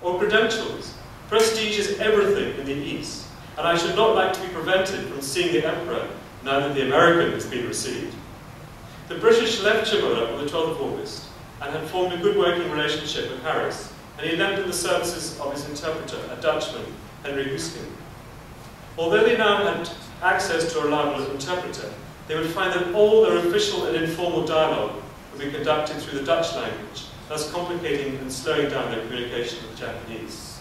or credentials. Prestige is everything in the East, and I should not like to be prevented from seeing the Emperor now that the American has been received. The British left Chibora on the 12th of August and had formed a good working relationship with Harris, and he lent them the services of his interpreter, a Dutchman, Henry Huskin. Although they now had access to a reliable interpreter, they would find that all their official and informal dialogue would be conducted through the Dutch language, thus complicating and slowing down their communication with the Japanese.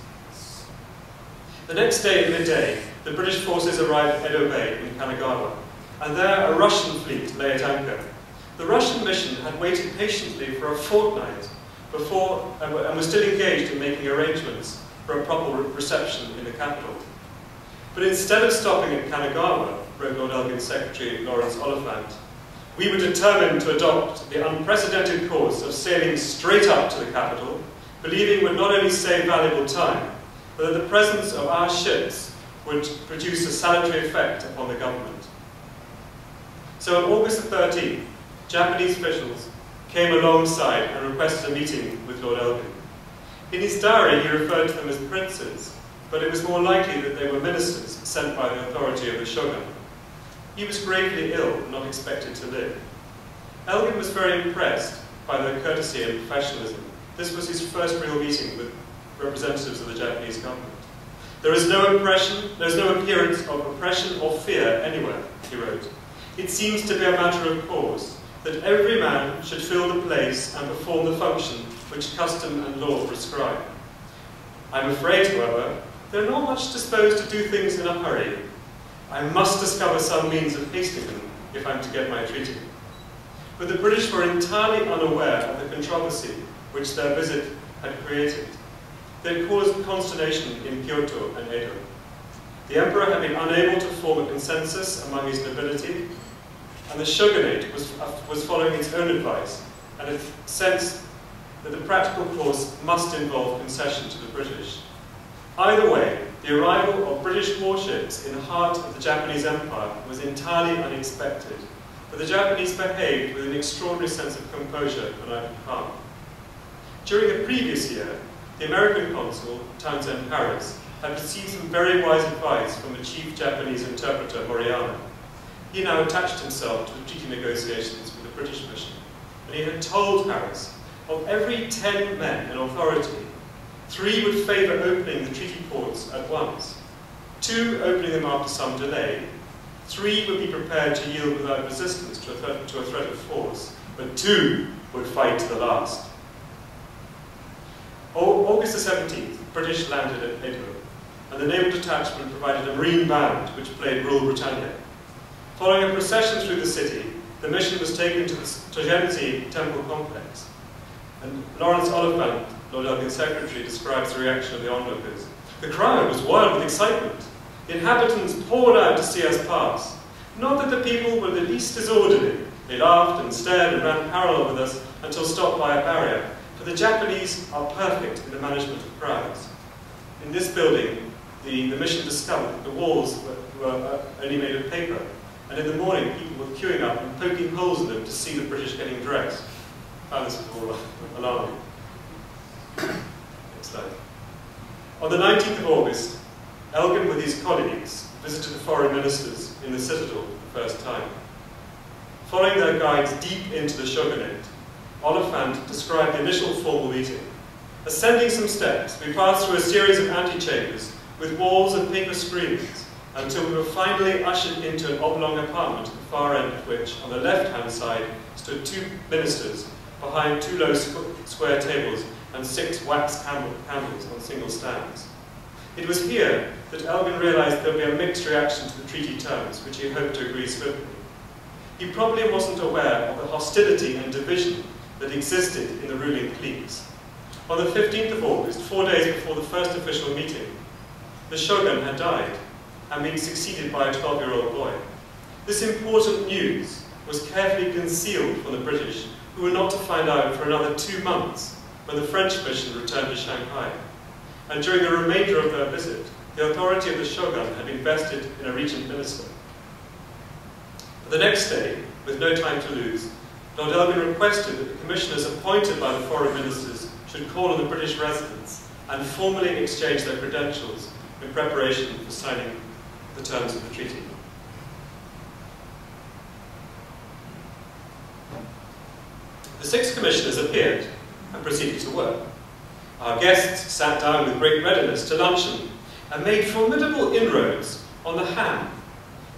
The next day at midday, the British forces arrived at Edo Bay in Kanagawa, and there a Russian fleet lay at anchor. The Russian mission had waited patiently for a fortnight before and was still engaged in making arrangements for a proper reception in the capital. But instead of stopping at Kanagawa, wrote Lord Elgin's secretary Lawrence Oliphant, we were determined to adopt the unprecedented course of sailing straight up to the capital, believing would not only save valuable time, but that the presence of our ships would produce a salutary effect upon the government. So on August the 13th, Japanese officials came alongside and requested a meeting with Lord Elgin. In his diary, he referred to them as princes, but it was more likely that they were ministers sent by the authority of the shogun. He was gravely ill and not expected to live. Elgin was very impressed by their courtesy and professionalism. This was his first real meeting with representatives of the Japanese government. There is no appearance of oppression or fear anywhere, he wrote. It seems to be a matter of course that every man should fill the place and perform the function which custom and law prescribe. I'm afraid, however, they're not much disposed to do things in a hurry. I must discover some means of hastening them if I'm to get my treaty. But the British were entirely unaware of the controversy which their visit had created. They had caused consternation in Kyoto and Edo. The Emperor had been unable to form a consensus among his nobility, and the shogunate was following its own advice and had sensed that the practical course must involve concession to the British. Either way, the arrival of British warships in the heart of the Japanese Empire was entirely unexpected, but the Japanese behaved with an extraordinary sense of composure and open calm. During the previous year, the American consul, Townsend Harris, had received some very wise advice from the chief Japanese interpreter, Moriyama. He now attached himself to the treaty negotiations with the British mission, and he had told Harris, of every 10 men in authority, 3 would favour opening the treaty ports at once, 2 opening them after some delay, 3 would be prepared to yield without resistance to a threat of force, but 2 would fight to the last. August the 17th, the British landed at Edo, and the naval detachment provided a marine band which played Rule Britannia. Following a procession through the city, the mission was taken to the Togenzi temple complex, and Lawrence Oliphant, Lord Elgin's secretary, describes the reaction of the onlookers. The crowd was wild with excitement. The inhabitants poured out to see us pass. Not that the people were the least disorderly. They laughed and stared and ran parallel with us until stopped by a barrier, for the Japanese are perfect in the management of crowds. In this building, the mission discovered that the walls were only made of paper, and in the morning people were queuing up and poking holes in them to see the British getting dressed. I found this was all alarming. Next slide. On the 19th of August, Elgin with his colleagues visited the foreign ministers in the citadel for the first time. Following their guides deep into the shogunate, Oliphant described the initial formal meeting. Ascending some steps, we passed through a series of antechambers with walls and paper screens until we were finally ushered into an oblong apartment at the far end of which, on the left-hand side, stood 2 ministers behind 2 low square tables and 6 wax candles on single stands. It was here that Elgin realised there would be a mixed reaction to the treaty terms, which he hoped to agree swiftly. He probably wasn't aware of the hostility and division that existed in the ruling cliques. On the 15th of August, 4 days before the first official meeting, the shogun had died and been succeeded by a 12-year-old boy. This important news was carefully concealed from the British, who were not to find out for another 2 months when the French mission returned to Shanghai. And during the remainder of their visit, the authority of the shogun had been vested in a regent minister. The next day, with no time to lose, Lord Elgin requested that the commissioners appointed by the foreign ministers should call on the British residents and formally exchanged their credentials in preparation for signing the terms of the treaty. The 6 commissioners appeared and proceeded to work. Our guests sat down with great readiness to luncheon and made formidable inroads on the ham,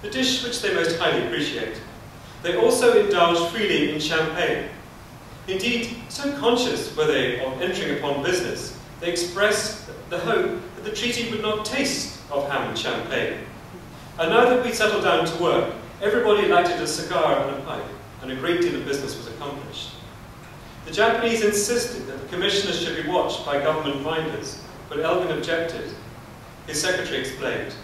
the dish which they most highly appreciate. They also indulged freely in champagne. Indeed, so conscious were they of entering upon business, they expressed the hope that the treaty would not taste of ham and champagne. And now that we settled down to work, everybody lighted a cigar and a pipe, and a great deal of business was accomplished. The Japanese insisted that the commissioners should be watched by government minders, but Elgin objected. His secretary explained.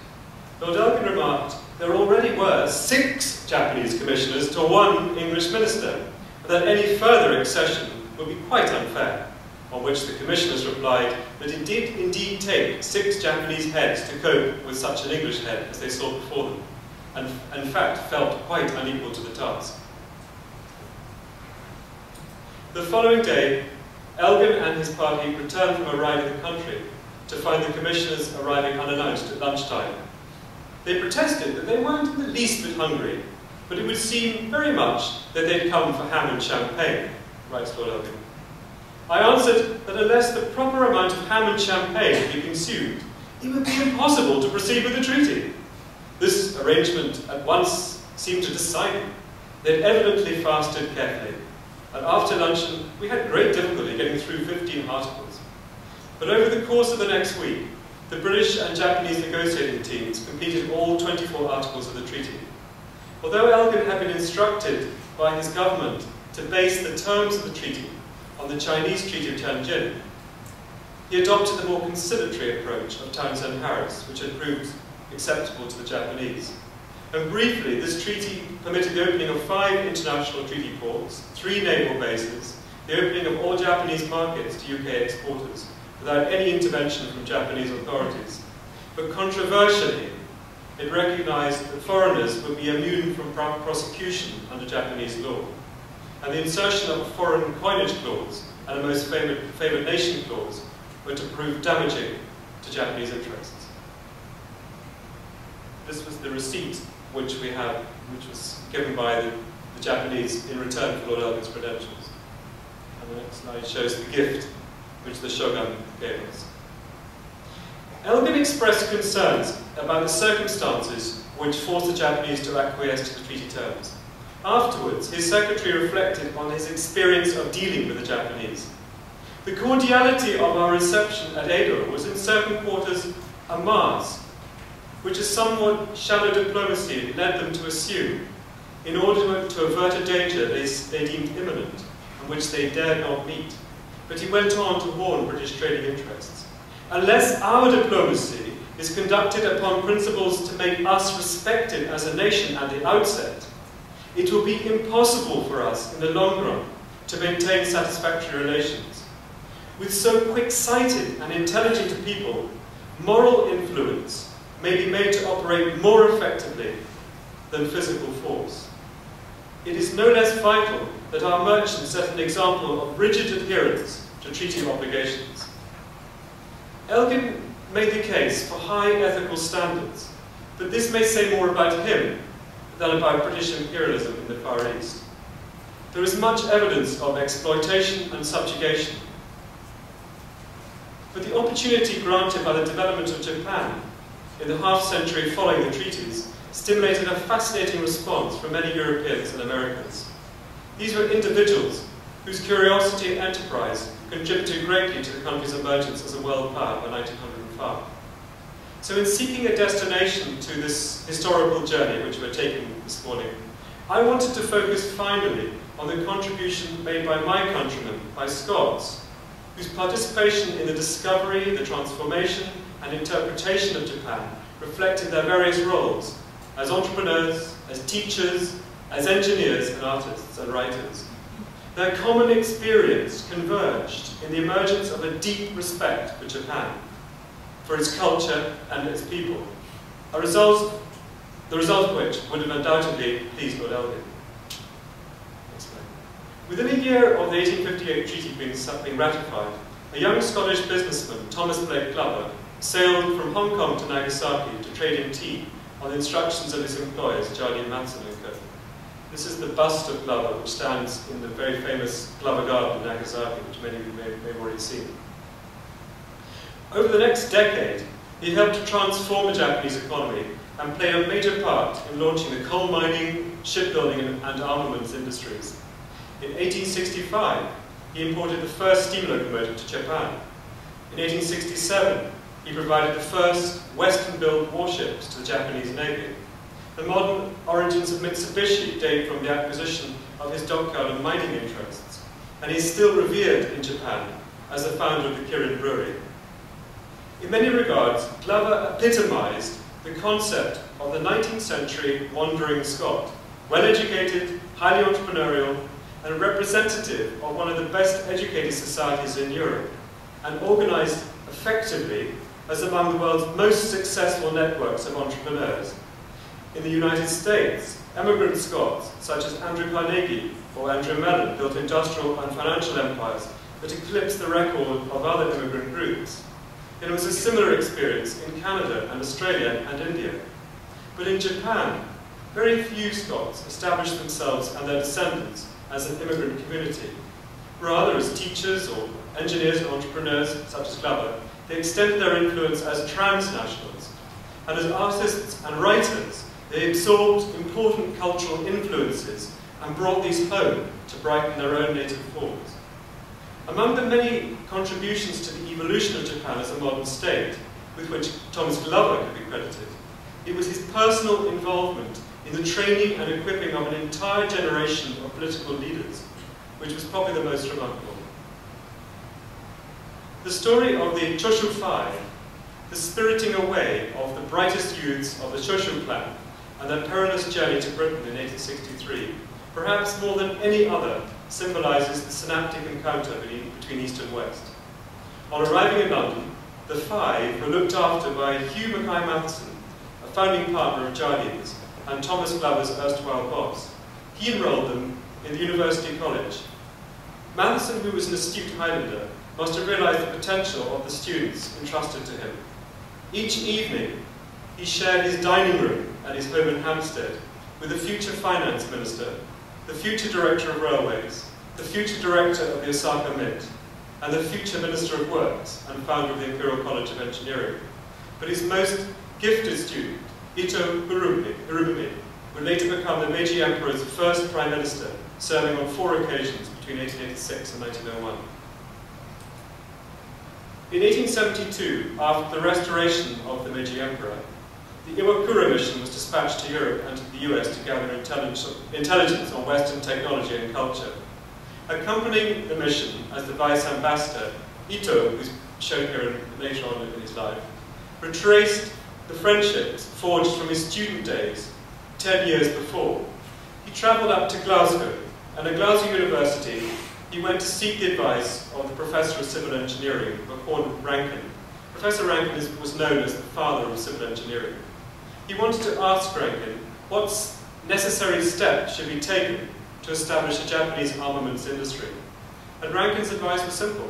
Lord Elgin remarked there already were 6 Japanese commissioners to 1 English minister, and that any further accession would be quite unfair, on which the commissioners replied that it did indeed take 6 Japanese heads to cope with such an English head as they saw before them, and in fact felt quite unequal to the task. The following day, Elgin and his party returned from a ride in the country to find the commissioners arriving unannounced at lunchtime. They protested that they weren't in the least bit hungry, but it would seem very much that they'd come for ham and champagne, writes Lord Elgin. I answered that unless the proper amount of ham and champagne could be consumed, it would be impossible to proceed with the treaty. This arrangement at once seemed to decide them. They'd evidently fasted carefully, and after luncheon we had great difficulty getting through 15 articles. But over the course of the next week, the British and Japanese negotiating teams completed all 24 articles of the treaty. Although Elgin had been instructed by his government to base the terms of the treaty on the Chinese Treaty of Tianjin, he adopted the more conciliatory approach of Townsend Harris, which had proved acceptable to the Japanese. And briefly, this treaty permitted the opening of 5 international treaty ports, 3 naval bases, the opening of all Japanese markets to UK exporters, without any intervention from Japanese authorities. But controversially, it recognised that foreigners would be immune from prosecution under Japanese law. And the insertion of a foreign coinage clause and a most favoured nation clause were to prove damaging to Japanese interests. This was the receipt which we have, which was given by the Japanese in return for Lord Elgin's credentials. And the next slide shows the gift which the shogun gave us. Elgin expressed concerns about the circumstances which forced the Japanese to acquiesce to the treaty terms. Afterwards, his secretary reflected on his experience of dealing with the Japanese. The cordiality of our reception at Edo was in certain quarters a mask, which a somewhat shallow diplomacy led them to assume in order to avert a danger they deemed imminent and which they dared not meet. But he went on to warn British trading interests. Unless our diplomacy is conducted upon principles to make us respected as a nation at the outset, it will be impossible for us in the long run to maintain satisfactory relations. With so quick-sighted and intelligent a people, moral influence may be made to operate more effectively than physical force. It is no less vital that our merchants set an example of rigid adherence to treaty obligations. Elgin made the case for high ethical standards, but this may say more about him than about British imperialism in the Far East. There is much evidence of exploitation and subjugation. But the opportunity granted by the development of Japan in the half-century following the treaties stimulated a fascinating response from many Europeans and Americans. These were individuals whose curiosity and enterprise contributed greatly to the country's emergence as a world power by 1905. So in seeking a destination to this historical journey which we're taking this morning, I wanted to focus finally on the contribution made by my countrymen, by Scots, whose participation in the discovery, the transformation, and interpretation of Japan reflected their various roles as entrepreneurs, as teachers, as engineers and artists and writers. Their common experience converged in the emergence of a deep respect for Japan, for its culture and its people, the result of which would have undoubtedly pleased Lord Elgin. Within a year of the 1858 treaty being ratified, a young Scottish businessman, Thomas Blake Glover, sailed from Hong Kong to Nagasaki to trade in tea on the instructions of his employers, Jardine Matheson & Co. This is the bust of Glover, which stands in the very famous Glover Garden in Nagasaki, which many of you may have already seen. Over the next decade, he helped to transform the Japanese economy and played a major part in launching the coal mining, shipbuilding, and armaments industries. In 1865, he imported the first steam locomotive to Japan. In 1867, he provided the first Western-built warships to the Japanese Navy. The modern origins of Mitsubishi date from the acquisition of his dockyard and mining interests, and he is still revered in Japan as the founder of the Kirin Brewery. In many regards, Glover epitomized the concept of the 19th century wandering Scot, well-educated, highly entrepreneurial, and representative of one of the best educated societies in Europe, and organized effectively as among the world's most successful networks of entrepreneurs. In the United States, emigrant Scots such as Andrew Carnegie or Andrew Mellon built industrial and financial empires that eclipsed the record of other immigrant groups. It was a similar experience in Canada and Australia and India. But in Japan, very few Scots established themselves and their descendants as an immigrant community. Rather, as teachers or engineers and entrepreneurs, such as Glover, they extended their influence as transnationals. And as artists and writers, they absorbed important cultural influences and brought these home to brighten their own native forms. Among the many contributions to the evolution of Japan as a modern state, with which Thomas Glover could be credited, it was his personal involvement in the training and equipping of an entire generation of political leaders, which was probably the most remarkable. The story of the Choshu Five, the spiriting away of the brightest youths of the Choshu clan and their perilous journey to Britain in 1863, perhaps more than any other, symbolizes the synaptic encounter between East and West. On arriving in London, the Five were looked after by Hugh Mackay Matheson, a founding partner of Jardine's, and Thomas Glover's erstwhile boss. He enrolled them in the University College. Matheson, who was an astute Highlander, must have realized the potential of the students entrusted to him. Each evening, he shared his dining room at his home in Hampstead with the future finance minister, the future director of railways, the future director of the Osaka Mint, and the future minister of works and founder of the Imperial College of Engineering. But his most gifted student, Ito Urubimi, would later become the Meiji Emperor's first prime minister, serving on 4 occasions between 1886 and 1901. In 1872, after the restoration of the Meiji Emperor, the Iwakura mission was dispatched to Europe and to the US to gather intelligence on Western technology and culture. Accompanying the mission as the vice ambassador, Ito, who's shown here later on in his life, retraced the friendships forged from his student days 10 years before. He travelled up to Glasgow, and at Glasgow University, he went to seek the advice of the Professor of Civil Engineering, Macquarie Rankin. Professor Rankin was known as the father of civil engineering. He wanted to ask Rankin what necessary steps should be taken to establish a Japanese armaments industry. And Rankin's advice was simple.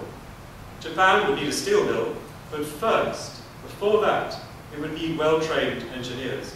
Japan would need a steel mill, but first, before that, it would need well-trained engineers.